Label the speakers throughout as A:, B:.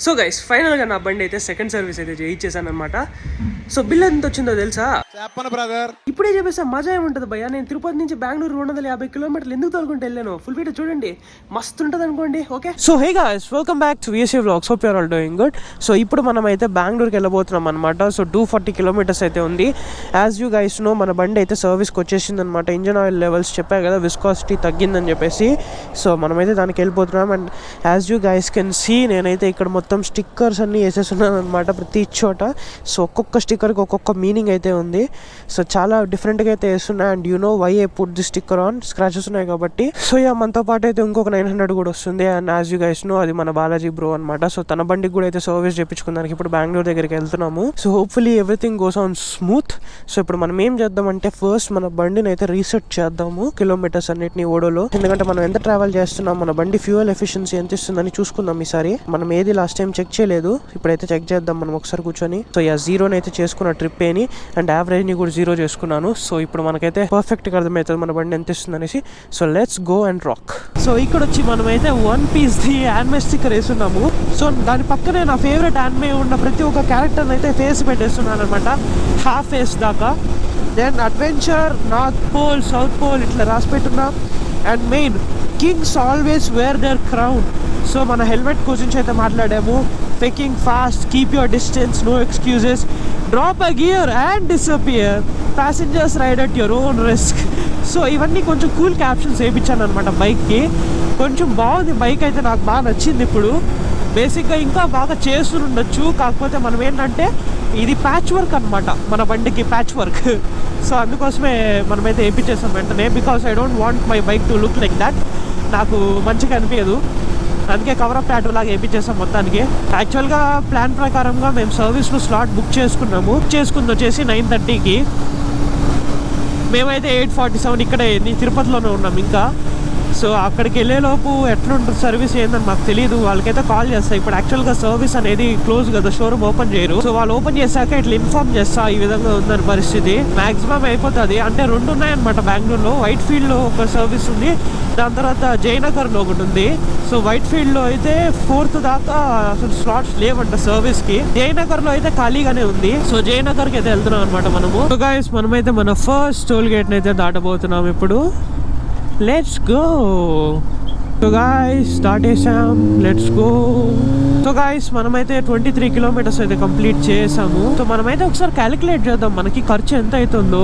A: So guys ఫైనల్గా నా బండి అయితే సెకండ్ సర్వీస్ అయితే చేయించేసాను అనమాట. సో బిల్ ఎంత వచ్చిందో తెలుసా?
B: చెప్పను బ్రదర్.
A: ఇప్పుడే చెప్పేసా, మజా ఏముంటుంది భయ్యా. నేను తిరుపతి నుంచి బెంగళూరు 250 కిలోమీటర్లు ఎందుకు తోలుకుంటూ వెళ్ళాను. ఫుల్ వీడియో చూడండి, మస్తు ఉంటుంది అనుకోండి. Okay, so hey guys, welcome back to VSA Vlogs. Hope you are all doing good. So ఇప్పుడు మనం అయితే బెంగళూరుకి వెళ్ళబోతున్నాం అనమాట. సో 240 కిలోమీటర్స్ అయితే ఉంది. యాజ్ యూ గైస్ నో, మన బండి అయితే సర్వీస్కి వచ్చేసింది అనమాట. ఇంజన్ ఆయిల్ లెవెల్స్ చెప్పా కదా, విస్కాసిటీ తగ్గిందని చెప్పేసి. సో మనమైతే దానికి వెళ్ళిపోతున్నాం. And as you guys can see, నేనైతే ఇక్కడ మొత్తం స్టిక్కర్స్ అన్నీ వేసేస్తున్నాను అనమాట ప్రతి చోట. సో ఒక్కొక్క స్టిక్కర్కి ఒక్కొక్క మీనింగ్ అయితే ఉంది. సో చాలా డిఫరెంట్గా అయితే వేస్తున్నా. And you know why I put the sticker on, scratches ఉన్నాయి కాబట్టి. సో యా, మనతో పాటు అయితే ఇంకొక 900 కూడా వస్తుంది. And as you guys know, అది మన బాలాజీ బ్రో అనమాట. సో తన బండికి కూడా అయితే సర్వీస్ చేయించుకున్నానికి ఇప్పుడు బెంగళూరు దగ్గరికి వెళ్తున్నాము. So hopefully everything goes on smooth. So ఇప్పుడు మనం ఏం చేద్దామంటే, ఫస్ట్ మన బండిని అయితే రీసెట్ చేద్దాము, కిలోమీటర్స్ అన్నిటిని ఓడోలో. ఎందుకంటే మనం ఎంత ట్రావెల్ చేస్తున్నాం, మన బండి ఫ్యూయల్ ఎఫిషియన్సీ ఎంత ఇస్తుందని చూసుకుందాం ఈసారి. మనం ఏది లాస్ట్ టైం చెక్ చేయలేదు, ఇప్పుడైతే చెక్ చేద్దాం మనం ఒకసారి కూర్చొని. సో యా, జీరోని అయితే చేసుకున్న ట్రిప్ ఏని, అండ్ యావరేజ్ని కూడా 0 చేసుకున్నాను. సో ఇప్పుడు మనకైతే పర్ఫెక్ట్గా అర్థమవుతుంది మన బండి ఎంత ఇస్తుంది అనేసి. So let's go and rock. So ఇక్కడ వచ్చి మనమైతే 1 piece ది యానిమే స్టిక్కర్ వేస్తున్నాము. సో దాని పక్కనే నా ఫేవరెట్ యానిమే ఉన్న ప్రతి ఒక్క క్యారెక్టర్ని అయితే ఫేస్ పెట్టేస్తున్నాను అనమాట, హాఫ్ ఫేస్ దాకా. Then adventure, north pole, south pole ఇట్లా రాసి పెట్టున్నాం. And main, kings always wear their crown. So మన హెల్మెట్ గురించి అయితే మాట్లాడాము. Faking fast, keep your distance, no excuses, drop a gear and disappear, passengers ride at your own risk. So ఇవన్నీ కొంచెం cool captions వేయించాను అనమాట బైక్కి. కొంచెం బాగుంది బైక్ అయితే, నాకు బాగా నచ్చింది. ఇప్పుడు బేసిక్గా ఇంకా బాగా చేస్తుండొచ్చు, కాకపోతే మనం ఏంటంటే ఇది ప్యాచ్ వర్క్ అనమాట, మన బండికి ప్యాచ్ వర్క్. సో అందుకోసమే మనమైతే వేయించేసాం వెంటనే, because I don't want my bike to look like that. నాకు మంచిగా అనిపించదు, అందుకే కవరప్ టాటూ లాగా వేయించేసాం మొత్తానికి. యాక్చువల్గా ప్లాన్ ప్రకారంగా మేము సర్వీస్లో స్లాట్ బుక్ చేసుకుంది వచ్చేసి 9:30కి. మేమైతే 8:47 ఇక్కడే తిరుపతిలోనే ఉన్నాం ఇంకా. సో అక్కడికి వెళ్ళేలోపు ఎట్లుంటుంది సర్వీస్ ఏందని మాకు తెలియదు. వాళ్ళకైతే కాల్ చేస్తా. ఇప్పుడు యాక్చువల్గా సర్వీస్ అనేది క్లోజ్ కదా, షోరూమ్ ఓపెన్ చేయరు. సో వాళ్ళు ఓపెన్ చేశాక ఇట్లా ఇన్ఫార్మ్ చేస్తా, ఈ విధంగా ఉందని పరిస్థితి. మాక్సిమం అయిపోతుంది. అంటే 2 ఉన్నాయన్నమాట బెంగళూరులో. వైట్ ఫీల్డ్లో ఒక సర్వీస్ ఉంది, దాని తర్వాత జయనగర్లో ఒకటి ఉంది. సో వైట్ ఫీల్డ్లో అయితే 4th దాకా అసలు స్లాట్స్ లేవంట సర్వీస్కి. జయనగర్లో అయితే ఖాళీగానే ఉంది. సో జయనగర్కి అయితే వెళ్తున్నాం అనమాట మనము. సో గైస్, మనమైతే మన ఫస్ట్ టోల్ గేట్ని అయితే దాటబోతున్నాం ఇప్పుడు. Let's go. So guys, start చేసాం, లెట్స్ గో. సో గాయ్స్, మనమైతే 23 కిలోమీటర్స్ అయితే కంప్లీట్ చేసాము. సో మనమైతే ఒకసారి క్యాలిక్యులేట్ చేద్దాం మనకి ఖర్చు ఎంత అవుతుందో.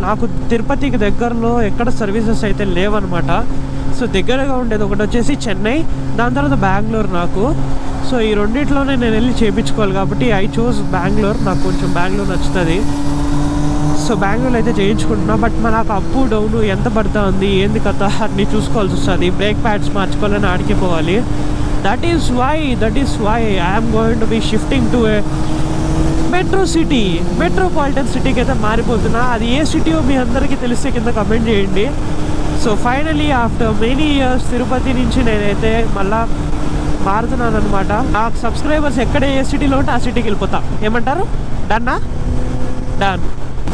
A: నాకు తిరుపతికి దగ్గరలో ఎక్కడ సర్వీసెస్ అయితే లేవన్నమాట. సో దగ్గరగా ఉండేది ఒకటి వచ్చేసి చెన్నై, దాని తర్వాత బెంగళూరు నాకు. సో ఈ రెండిట్లోనే నేను వెళ్ళి చేయించుకోవాలి కాబట్టి ఐ చూస్ బెంగళూరు. నాకు కొంచెం బెంగళూరు నచ్చుతుంది. సో బెంగళూరు అయితే చేయించుకుంటున్నా. బట్ నాకు అప్ డౌన్ ఎంత పడుతూ ఉంది, ఏంది కథ అన్ని చూసుకోవాల్సి వస్తుంది. బ్రేక్ ప్యాడ్స్ మార్చుకోవాలని ఆడికిపోవాలి. That is why I'm going to be shifting to a metropolitan సిటీకి అయితే మారిపోతున్నా. అది ఏ సిటీయో మీ అందరికీ తెలిస్తే కింద కమెంట్ చేయండి. So finally after many years Tirupati నుంచి నేనైతే మళ్ళా మారుతున్నాను అనమాట. నాకు సబ్స్క్రైబర్స్ ఎక్కడ ఏ సిటీలో ఉంటే ఆ సిటీకి వెళ్ళిపోతా. ఏమంటారు? Done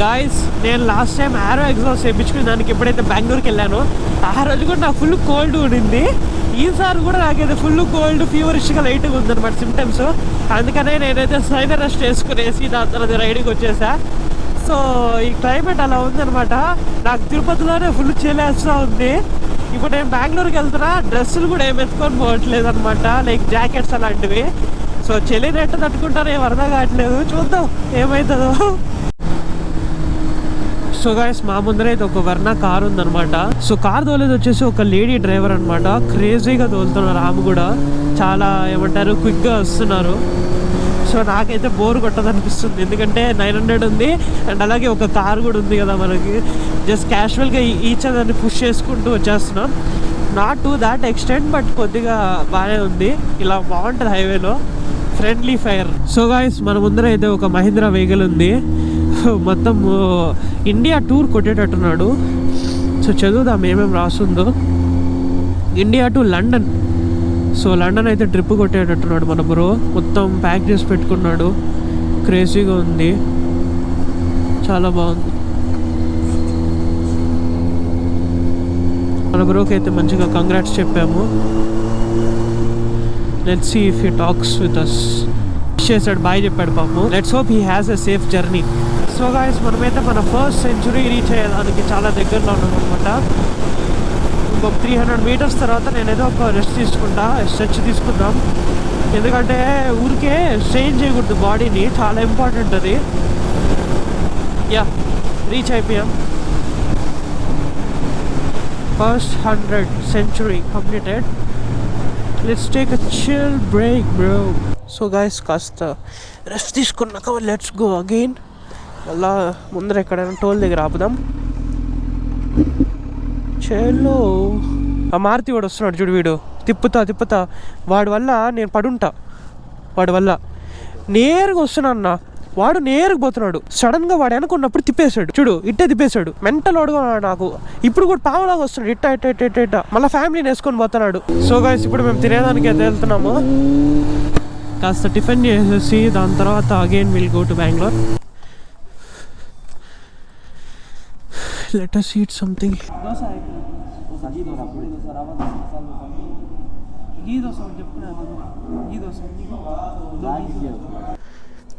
A: guys. నేను లాస్ట్ టైం ఆరో ఎగ్జామ్స్ వేయించుకుని దానికి ఎప్పుడైతే బెంగళూరుకి వెళ్ళానో ఆ రోజు కూడా నాకు ఫుల్ కోల్డ్ ఉండింది. ఈసారి కూడా నాకైతే ఫుల్ కోల్డ్, ఫీవరిష్గా లైట్గా ఉందన్నమాట సిమ్టమ్స్. అందుకనే నేనైతే సైడ్ రెస్ట్ వేసుకునేసి దాని తర్వాత రైడింగ్ వచ్చేసా. సో ఈ క్లైమేట్ అలా ఉందనమాట. నాకు తిరుపతిలోనే ఫుల్ చలేస్తూ ఉంది. ఇప్పుడు నేను బెంగళూరుకి వెళ్తున్నా, డ్రెస్సులు కూడా ఏమి ఎత్తుకొని పోవట్లేదు అనమాట, లైక్ జాకెట్స్ అలాంటివి. సో చలిని ఎట్ట తట్టుకుంటారో ఏం అర్థం కావట్లేదు, చూద్దాం ఏమవుతుందో. సో గైస్, మా ముందర అయితే ఒక వర్ణ కార్ ఉందనమాట. సో కార్ తోలేది వచ్చేసి ఒక లేడీ డ్రైవర్ అనమాట. క్రేజీగా తోలుతున్నారు. ఆమె కూడా చాలా ఏమంటారు, క్విక్గా వస్తున్నారు. సో నాకైతే బోర్ కొట్టదనిపిస్తుంది, ఎందుకంటే 900 ఉంది అండ్ అలాగే ఒక కార్ కూడా ఉంది కదా మనకి. జస్ట్ క్యాజువల్గా ఈచ్ అదర్ని పుష్ చేసుకుంటూ వచ్చేస్తున్నాం. Not to that extent, but కొద్దిగా బాగానే ఉంది. ఇలా బాగుంటుంది హైవేలో, ఫ్రెండ్లీ ఫైర్. సో గైస్, మన ముందర అయితే ఒక మహీంద్రా వెహికల్ ఉంది. మొత్తం ఇండియా టూర్ కొట్టేటట్టున్నాడు. సో చదువుదాం ఏమేమి రాస్తుందో. India to London. So London అయితే ట్రిప్ కొట్టేటట్టున్నాడు మన బ్రో. మొత్తం ప్యాక్ చేసి పెట్టుకున్నాడు. క్రేజీగా ఉంది, చాలా బాగుంది. మన బ్రోకి అయితే మంచిగా కంగ్రాట్స్ చెప్పాము. Let's see if he talks with us. చేశాడు, బాయ్ చెప్పాడు పాపం. Let's hope he has a safe journey. So guys మనమైతే మన ఫస్ట్ సెంచురీ రీచ్ అయ్యేదానికి చాలా దగ్గరలో ఉన్నాం అనమాట. ఇంకొక 300 మీటర్స్ తర్వాత నేనేదో ఒక రెస్ట్ తీసుకుంటా, స్ట్రెచ్ తీసుకుందాం. ఎందుకంటే ఊరికే స్ట్రెయిన్ చేయకూడదు బాడీని, చాలా ఇంపార్టెంట్ అది. యా రీచ్ అయిపోయాం. First 100 century completed. Let's take a chill break bro. So guys కాస్త రెస్ట్ తీసుకున్నాక లెట్స్ గో అగైన్. మళ్ళా ముందర ఎక్కడైనా టోల్ దగ్గర ఆపుదాం. చలో. ఆ మారుతి వాడు వస్తున్నాడు చూడు, వీడు తిప్పుతా వాడి వల్ల నేను పడుంటా. వాడి వల్ల నేరుగా వస్తున్నా అన్న, వాడు నేరుగా పోతున్నాడు. సడన్గా వాడు అనుకున్నప్పుడు తిప్పేశాడు చూడు, ఇట్టే తిప్పేశాడు. మెంటల్ వాడుగా నాకు. ఇప్పుడు కూడా పావులాగా వస్తున్నాడు, ఇట్ట మళ్ళీ ఫ్యామిలీని వేసుకొని పోతున్నాడు. సో గైస్ ఇప్పుడు మేము తినేదానికి అయితే వెళ్తున్నాము. కాస్త టిఫిన్ చేసేసి దాని తర్వాత again will go to Bengaluru. Let us eat something.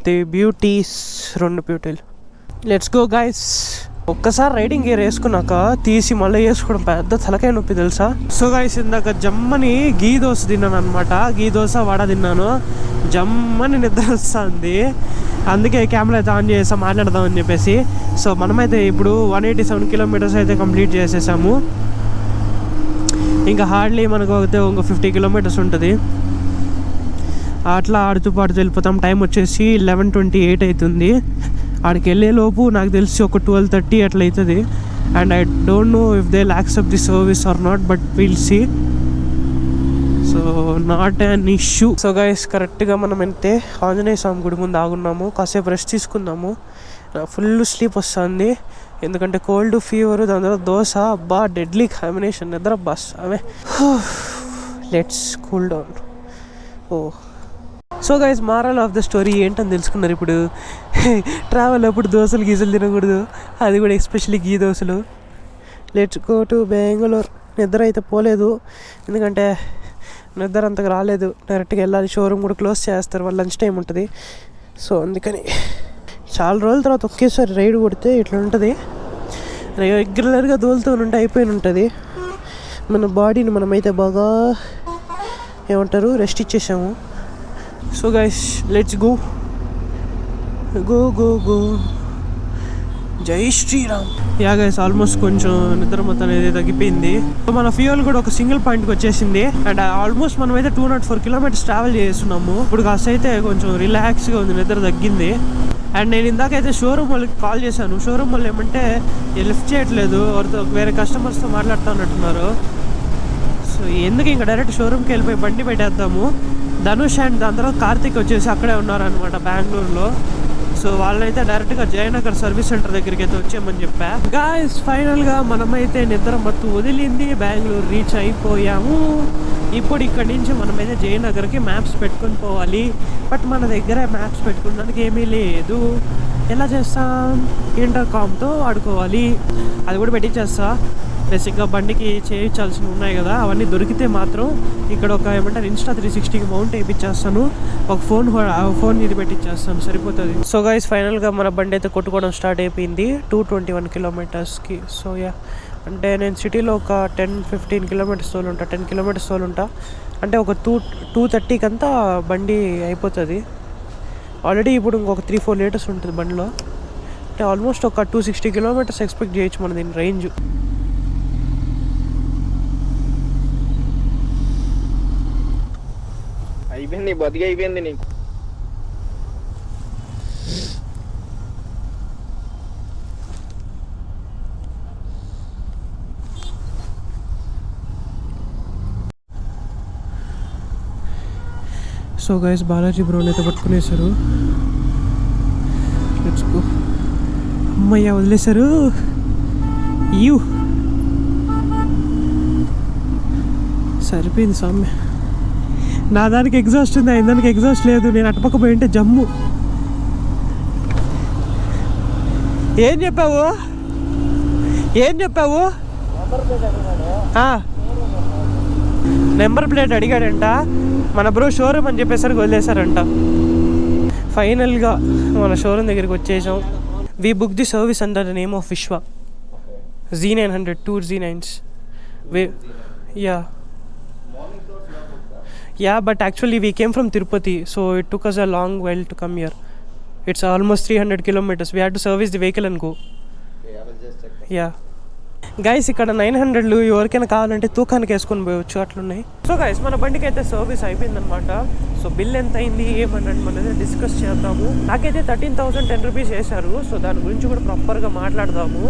A: The beauties, 2 బ్యూటీలు. Let's go guys. ఒక్కసారి రైడింగ్ గేర్ వేసుకున్నాక తీసి మళ్ళీ వేసుకోవడం పెద్ద తలకాయ నొప్పి తెలుసా. సో గైస్ ఇందాక జమ్మని గీ దోశ తిన్నాను అనమాట. గీ దోశ వడ తిన్నాను. జమ్మని నిద్ర వస్తుంది. అందుకే కెమెరా అయితే ఆన్ చేసాం మాట్లాడదామని చెప్పేసి. సో మనమైతే ఇప్పుడు 187 కిలోమీటర్స్ అయితే కంప్లీట్ చేసేసాము. ఇంకా హార్డ్లీ మనకు అయితే ఇంకో 50 కిలోమీటర్స్ ఉంటుంది. అట్లా ఆడుతూ పాడుతూ వెళ్ళిపోతాం. టైం వచ్చేసి 11:28 అవుతుంది. ఆడికి వెళ్ళేలోపు నాకు తెలిసి ఒక 12:30 అట్లా అవుతుంది. And I don't know if they will accept the service or not, but will see. So not an issue. So guys కరెక్ట్గా మనం అయితే ఆంజనేయ స్వామి గుడి ముందు ఆగున్నాము. కాసేపు రెస్ట్ తీసుకుందాము. ఫుల్ స్లీప్ వస్తుంది, ఎందుకంటే కోల్డ్, ఫీవర్, దాని తర్వాత దోశ. అబ్బా డెడ్లీ కాంబినేషన్. నిద్ర బస్ అవే. Let's cool down. Oh so guys moral of the story ఏంటని తెలుసుకున్నారు ఇప్పుడు. ట్రావెల్ అప్పుడు దోశలు గీజలు తినకూడదు, అది కూడా ఎస్పెషల్లీ గీ దోశలు. Let's go to Bengaluru. నిద్ర అయితే పోలేదు, ఎందుకంటే నిద్ర అంతగా రాలేదు. డైరెక్ట్గా వెళ్ళాలి. షోరూమ్ కూడా క్లోజ్ చేస్తారు, వాళ్ళు లంచ్ టైం ఉంటుంది. సో అందుకని చాలా రోజుల తర్వాత ఒకేసారి రైడ్ కొడితే ఇట్లా ఉంటుంది. రెగ్యులర్గా దోలుతూ ఉంటే అయిపోయి ఉంటుంది. మన బాడీని మనమైతే బాగా ఏమంటారు rest ఇచ్చేసాము. So guys let's go go go go. జై శ్రీరామ్. యా గైస్ ఆల్మోస్ట్ కొంచెం నిద్ర మొత్తం అనేది తగ్గిపోయింది. మన ఫ్యూయల్ కూడా ఒక సింగిల్ పాయింట్కి వచ్చేసింది. అండ్ ఆల్మోస్ట్ మనం అయితే 204 కిలోమీటర్స్ ట్రావెల్ చేస్తున్నాము. ఇప్పుడు కాస్త అయితే కొంచెం రిలాక్స్గా ఉంది, నిద్ర తగ్గింది. అండ్ నేను ఇందాకైతే షోరూమ్ వాళ్ళకి కాల్ చేశాను. షోరూమ్ వాళ్ళు ఏమంటే లిఫ్ట్ చేయట్లేదు, ఎవరితో వేరే కస్టమర్స్తో మాట్లాడుతున్నట్టున్నారు. సో ఎందుకు ఇంకా డైరెక్ట్ షోరూమ్కి వెళ్ళిపోయి బండి పెట్టేద్దాము. ధనుష్ అండ్ దాని తర్వాత కార్తిక్ వచ్చేసి అక్కడే ఉన్నారనమాట బెంగళూరులో. సో వాళ్ళైతే డైరెక్ట్గా జయనగర్ సర్వీస్ సెంటర్ దగ్గరికి అయితే వచ్చామని చెప్పా. గాయస్ ఫైనల్గా మనమైతే నిద్ర మత్తు వదిలింది, బెంగళూరు రీచ్ అయిపోయాము. ఇప్పుడు ఇక్కడి నుంచి మనమైతే జయనగర్కి మ్యాప్స్ పెట్టుకొని పోవాలి. బట్ మన దగ్గర మ్యాప్స్ పెట్టుకోవడానికి ఏమీ లేదు. ఎలా చేస్తాం? ఇంటర్కామ్తో ఆడుకోవాలి. అది కూడా పెట్టించేస్తా. బేసిక్గా బండికి చేయించాల్సినవి ఉన్నాయి కదా, అవన్నీ దొరికితే మాత్రం ఇక్కడ ఒక ఏమంటారు Insta 360కి మౌంట్ వేయించేస్తాను. ఒక ఫోన్ ఇది పెట్టించేస్తాను, సరిపోతుంది. సో గైస్ ఫైనల్గా మన బండి అయితే కొట్టుకోవడం స్టార్ట్ అయిపోయింది 221 కిలోమీటర్స్కి. సో యా అంటే నేను సిటీలో ఒక 10-15 కిలోమీటర్స్ తోలుంటా, 10 కిలోమీటర్స్ తోలుంటా. అంటే ఒక 230కి అంతా బండి అయిపోతుంది. ఆల్రెడీ ఇప్పుడు ఇంకొక 3-4 లీటర్స్ ఉంటుంది బండిలో. అంటే ఆల్మోస్ట్ ఒక 260 కిలోమీటర్స్ ఎక్స్పెక్ట్ చేయొచ్చు మన దీని రేంజ్.
B: అయిపోయింది, బతికి అయిపోయింది నీకు.
A: సో గైస్ బాలాజీ బ్రౌన్ అయితే పట్టుకునేసారు. Let's go. అమ్మయ్య వదిలేశారు. యూ సరిపోయింది స్వామి. నా దానికి ఎగ్జాస్ట్ ఉంది, ఆయన దానికి ఎగ్జాస్ట్ లేదు. నేను అటుపక్క పోయింటే జమ్ము. ఏం చెప్పావు? నెంబర్ ప్లేట్ అడిగాడంట, మన బ్రో షోరూమ్ అని చెప్పేసరికి వదిలేశారంట. ఫైనల్గా మన షోరూమ్ దగ్గరికి వచ్చేసాం. We book the service under the name of Vishwa. Z900 2 Z9s. Yeah, but actually we came from Tirupati, so it took us a long while to come here. It's almost 300 kilometers. We had to service the vehicle and go.
B: Okay, I will just check.
A: Yeah. Guys ఇక్కడ 900లు ఎవరికైనా కావాలంటే తూకానికి వేసుకొని పోయవచ్చు, అట్లున్నాయి. So guys మన బండికి అయితే service అయిపోయిందనమాట. So bill ఎంత అయింది ఏమన్నది మనది డిస్కస్ చేద్దాము. నాకైతే 13,010 రూపీస్ వేశారు. సో దాని గురించి కూడా ప్రాపర్గా మాట్లాడదాము.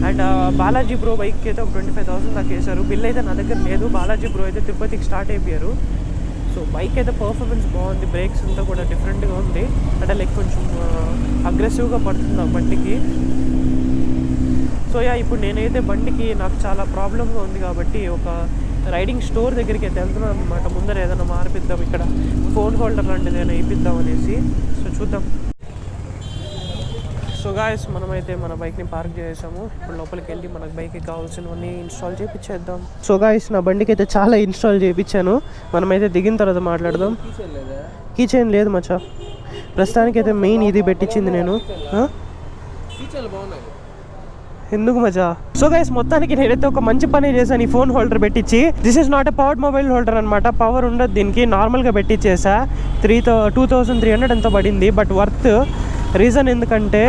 A: అండ్ బాలాజీ బ్రో బైక్కి అయితే ఒక 25,000 దాకా వేశారు. బిల్ అయితే నా దగ్గర లేదు. బాలాజీ బ్రో అయితే తిరుపతికి స్టార్ట్ అయిపోయారు. సో బైక్ అయితే పర్ఫార్మెన్స్ బాగుంది, బ్రేక్స్ అంతా కూడా డిఫరెంట్గా ఉంది. అంటే లైక్ కొంచెం అగ్రెసివ్గా పడుతుంది ఆ బండికి. సో ఇప్పుడు నేనైతే బండికి నాకు చాలా ప్రాబ్లమ్గా ఉంది కాబట్టి ఒక రైడింగ్ స్టోర్ దగ్గరికి అయితే వెళ్తున్నాను అనమాట. ముందర ఏదైనా మార్పిద్దాం, ఇక్కడ ఫోన్ హోల్డర్ లాంటిది ఏదైనా వేయిద్దాం అనేసి. సో చూద్దాం. సో గాయస్ మనమైతే మన బైక్ని పార్క్ చేసాము. ఇప్పుడు లోపలికి వెళ్ళి మనకు బైక్కి కావాల్సినవన్నీ ఇన్స్టాల్ చేయించేద్దాం. సో గాయస్ నా బండికి అయితే చాలా ఇన్స్టాల్ చేయించాను. మనమైతే దిగిన తర్వాత మాట్లాడదాం. కీ చైన్ లేదు మచ్చా, ప్రస్తుతానికి అయితే మెయిన్ ఇది పెట్టించింది నేను. ఎందుకు మజా? సో గైస్ మొత్తానికి నేనైతే ఒక మంచి పని చేశాను ఈ ఫోన్ హోల్డర్ పెట్టించి. This is not a powered mobile holder అనమాట. పవర్ ఉండదు దీనికి, నార్మల్గా పెట్టించేసా. 2,300 ఎంతో పడింది, బట్ వర్త్. రీజన్ ఎందుకంటే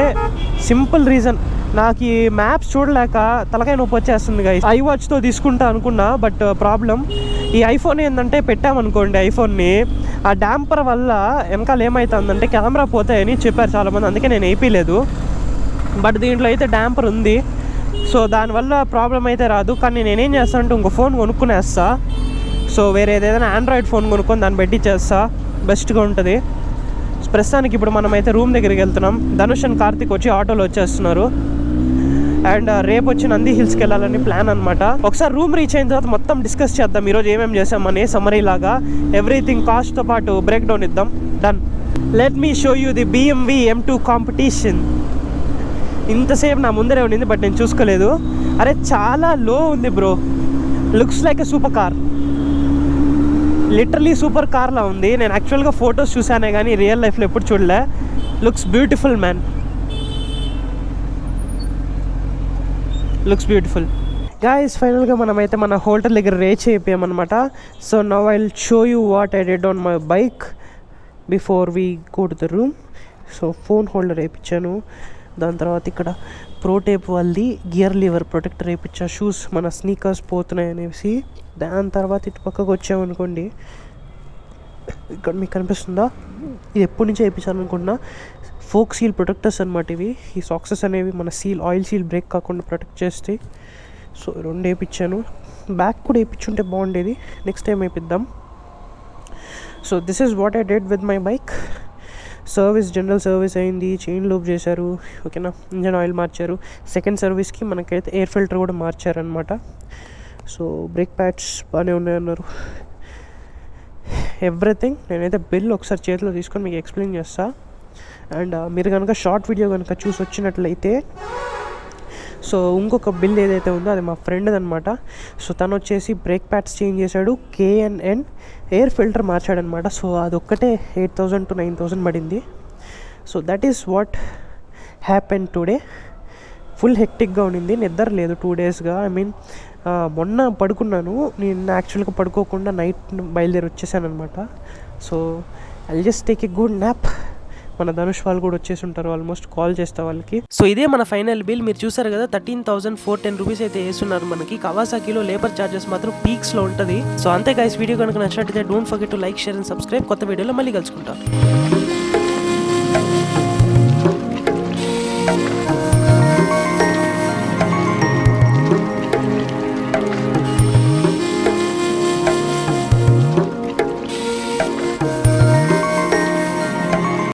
A: సింపుల్ రీజన్, నాకు ఈ మ్యాప్స్ చూడలేక తలకాయ నొప్పి వచ్చేస్తుంది గైస్. iWatchతో తీసుకుంటా అనుకున్నా, బట్ ప్రాబ్లం ఈ ఐఫోన్ ఏంటంటే పెట్టామనుకోండి ఐఫోన్ని, ఆ డాంపర్ వల్ల వెనకాల ఏమవుతుందంటే కెమెరా పోతాయని చెప్పారు చాలామంది, అందుకే నేను వేయలేదు. బట్ దీంట్లో అయితే డాంపర్ ఉంది, సో దానివల్ల ప్రాబ్లం అయితే రాదు. కానీ నేనేం చేస్తాను అంటే ఇంకో ఫోన్ కొనుక్కునేస్తా. సో వేరే ఏదైనా ఆండ్రాయిడ్ ఫోన్ కొనుక్కొని దాన్ని పెట్టించేస్తా, బెస్ట్గా ఉంటుంది. ప్రస్తుతానికి ఇప్పుడు మనమైతే రూమ్ దగ్గరికి వెళ్తున్నాం. ధనుష్ అండ్ కార్తిక్ వచ్చి ఆటోలో వచ్చేస్తున్నారు. అండ్ రేపు వచ్చి నంది హిల్స్కి వెళ్ళాలని ప్లాన్ అనమాట. ఒకసారి రూమ్ రీచ్ అయిన తర్వాత మొత్తం డిస్కస్ చేద్దాం ఈరోజు ఏమేమి చేసామని, సమ్మరీ లాగా ఎవ్రీథింగ్ కాస్ట్తో పాటు బ్రేక్ డౌన్ ఇద్దాం. Done. Let me show you the BMW M2 competition. ఇంతసేపు నా ముందరే ఉండింది, బట్ నేను చూసుకోలేదు. అరే చాలా లో ఉంది bro, looks like a super car, literally super కార్లా ఉంది. నేను యాక్చువల్గా ఫొటోస్ చూసానే కానీ రియల్ లైఫ్లో ఎప్పుడు చూడలే. Looks beautiful man, looks beautiful. Guys ఫైనల్గా మనమైతే మన హోటల్ దగ్గర రీచ్ అయిపోయామన్నమాట. So now I will show you what I did on my bike before we go to the room. So phone holder వేయించాను, దాని తర్వాత ఇక్కడ ప్రోటేప్ వాళ్ళది గియర్ లివర్ ప్రొటెక్టర్ వేయించా, షూస్ మన స్నీకర్స్ పోతున్నాయి అనేసి. దాని తర్వాత ఇటు పక్కకు వచ్చామనుకోండి, ఇక్కడ మీకు కనిపిస్తుందా, ఇది ఎప్పటి నుంచి వేయించాను అనుకుంటున్నా, ఫోక్ సీల్ ప్రొటెక్టర్స్ అనమాట ఇవి. ఈ సాక్సెస్ అనేవి మన సీల్, ఆయిల్ సీల్ బ్రేక్ కాకుండా ప్రొటెక్ట్ చేస్తాయి. సో 2 వేయించాను. బ్యాక్ కూడా వేయించుంటే బాగుండేది, నెక్స్ట్ టైం వేయిద్దాం. So this is what I did with my bike. Service general service అయింది, చైన్ లూప్ చేశారు, ఓకేనా, ఇంజన్ ఆయిల్ మార్చారు. సెకండ్ సర్వీస్కి మనకైతే ఎయిర్ ఫిల్టర్ కూడా మార్చారనమాట. సో బ్రేక్ ప్యాడ్స్ బాగానే ఉన్నాయన్నారు, ఎవ్రీథింగ్. నేనైతే బిల్ ఒకసారి చేతిలో తీసుకొని మీకు ఎక్స్ప్లెయిన్ చేస్తా. అండ్ మీరు కనుక షార్ట్ వీడియో కనుక చూసి వచ్చినట్లయితే, సో ఇంకొక బిల్ ఏదైతే ఉందో అది మా ఫ్రెండ్ అనమాట. సో తను వచ్చేసి బ్రేక్ ప్యాడ్స్ చేంజ్ చేశాడు, KNN ఎయిర్ ఫిల్టర్ మార్చాడనమాట. సో అదొక్కటే 8,000 to 9,000 పడింది. So that is what happen today. Full హెక్టిక్గా ఉండింది, నిద్ర లేదు 2 daysగా. ఐ మీన్ మొన్న పడుకున్నాను, నేను యాక్చువల్గా పడుకోకుండా నైట్ బయలుదేరి వచ్చేసాను అనమాట. So I just take a good nap. మన ధనుష్ వాళ్ళు కూడా వచ్చేసి ఉంటారు, ఆల్మోస్ట్ కాల్ చేస్తా వాళ్ళకి. సో ఇదే మన ఫైనల్ బిల్. మీరు చూసారు కదా, 13,410 రూపీస్ అయితే వేస్తున్నారు మనకి. కవాసాకిలో లేబర్ చార్జెస్ మాత్రం పీక్స్లో ఉంటుంది. సో అంతే గైస్, వీడియో కనుక నచ్చినట్టయితే don't forget to like, share and subscribe. కొత్త వీడియోలో మళ్ళీ కలుసుకుంటాం.